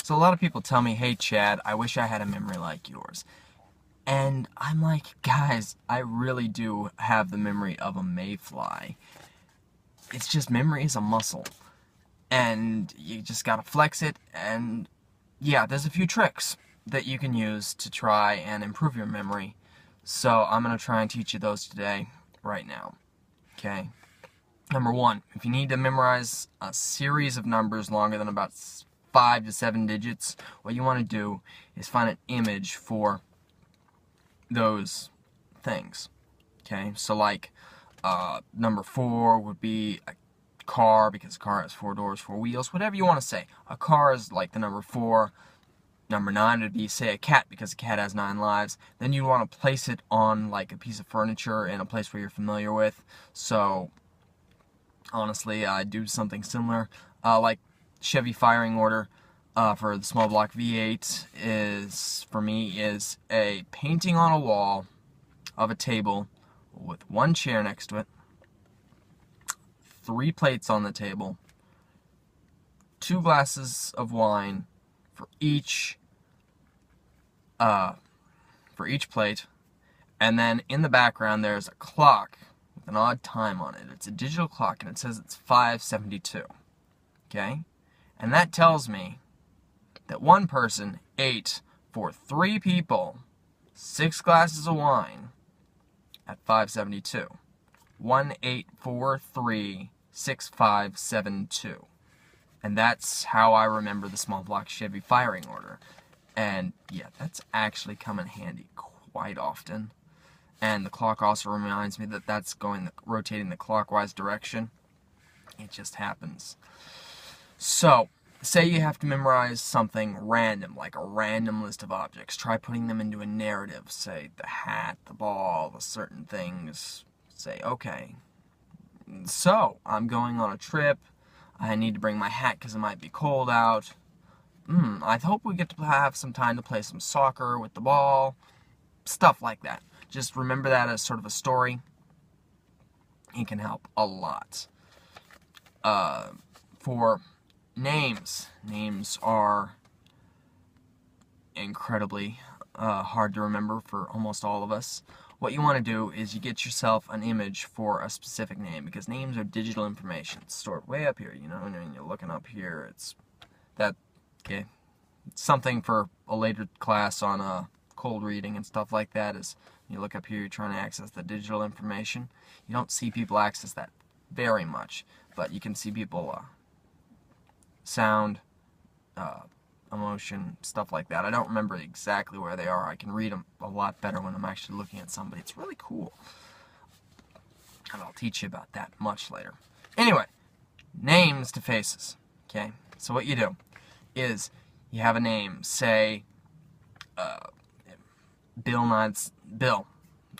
So a lot of people tell me, hey Chad, I wish I had a memory like yours. And I'm like, guys, I really do have the memory of a mayfly. It's just memory is a muscle. And you just gotta flex it, and yeah, there's a few tricks that you can use to try and improve your memory. So I'm gonna try and teach you those today, right now. Okay? Number one, if you need to memorize a series of numbers longer than about 5 to 7 digits, what you want to do is find an image for those things. Okay, so like number 4 would be a car, because a car has 4 doors, 4 wheels, whatever you want to say. A car is like the number 4. Number 9 would be, say, a cat, because a cat has 9 lives. Then you want to place it on like a piece of furniture in a place where you're familiar with. So honestly, I do something similar. Like Chevy firing order for the small block V8 is, for me, is a painting on a wall of a table with 1 chair next to it, 3 plates on the table, 2 glasses of wine for each plate, and then in the background there's a clock with an odd time on it. It's a digital clock, and it says it's 5:72. Okay? And that tells me that one person ate for 3 people 6 glasses of wine at 5:72. 1-8-4-3-6-5-7-2. And that's how I remember the small block Chevy firing order. And yeah, that's actually come in handy quite often. And the clock also reminds me that that's rotating the clockwise direction. It just happens. So, say you have to memorize something random, like a random list of objects. Try putting them into a narrative. Say, the hat, the ball, the certain things. Say, okay, so I'm going on a trip. I need to bring my hat because it might be cold out. I hope we get to have some time to play some soccer with the ball. Stuff like that. Just remember that as sort of a story. It can help a lot. For names are incredibly hard to remember for almost all of us. What you want to do is you get yourself an image for a specific name, because names are digital information. It's stored way up here, you know, and when you're looking up here, it's that, okay, it's something for a later class on cold reading and stuff like that. Is you look up here, you're trying to access the digital information. You don't see people access that very much, but you can see people sound, emotion, stuff like that. I don't remember exactly where they are. I can read them a lot better when I'm actually looking at somebody. It's really cool. And I'll teach you about that much later. Anyway, names to faces. Okay? So what you do is you have a name. Say, Bill.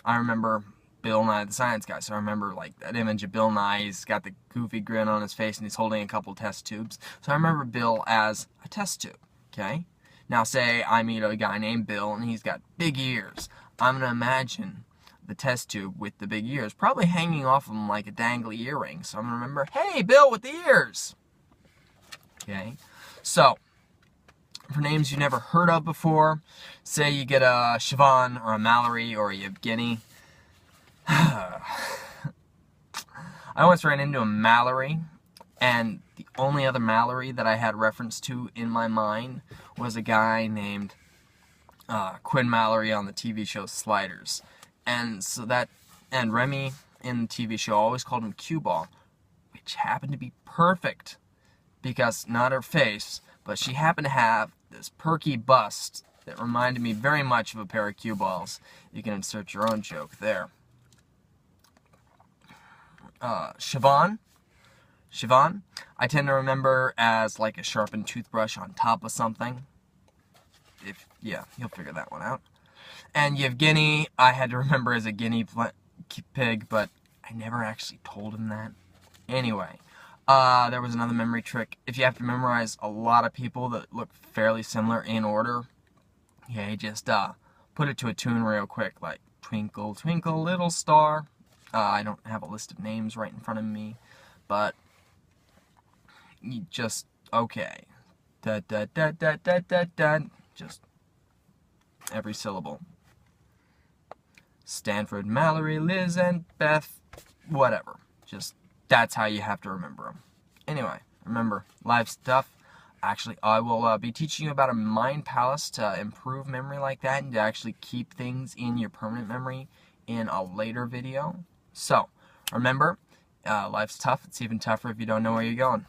I remember Bill Nye the Science Guy. So I remember like that image of Bill Nye. He's got the goofy grin on his face and he's holding a couple test tubes. So I remember Bill as a test tube. Okay? Now say I meet a guy named Bill and he's got big ears. I'm going to imagine the test tube with the big ears probably hanging off of him like a dangly earring. So I'm going to remember, hey, Bill with the ears. Okay? So, for names you've never heard of before, say you get a Siobhan or a Mallory or a Yevgeny. I once ran into a Mallory, and the only other Mallory that I had reference to in my mind was a guy named Quinn Mallory on the TV show Sliders. And so and Remy in the TV show always called him Cue Ball, which happened to be perfect, because not her face, but she happened to have this perky bust that reminded me very much of a pair of cue balls. You can insert your own joke there. Siobhan, I tend to remember as like a sharpened toothbrush on top of something. Yeah, you'll figure that one out. And Yevgeny, I had to remember as a guinea pig, but I never actually told him that. Anyway, there was another memory trick. If you have to memorize a lot of people that look fairly similar in order, yeah, you just put it to a tune real quick, like Twinkle, Twinkle, Little Star. I don't have a list of names right in front of me, but you just, okay, Da da da da da da da. Just every syllable. Stanford, Mallory, Liz, and Beth, whatever. Just, that's how you have to remember them. Anyway, remember, life's tough. Actually, I will be teaching you about a mind palace to improve memory like that and to actually keep things in your permanent memory in a later video. So, remember, life's tough. It's even tougher if you don't know where you're going.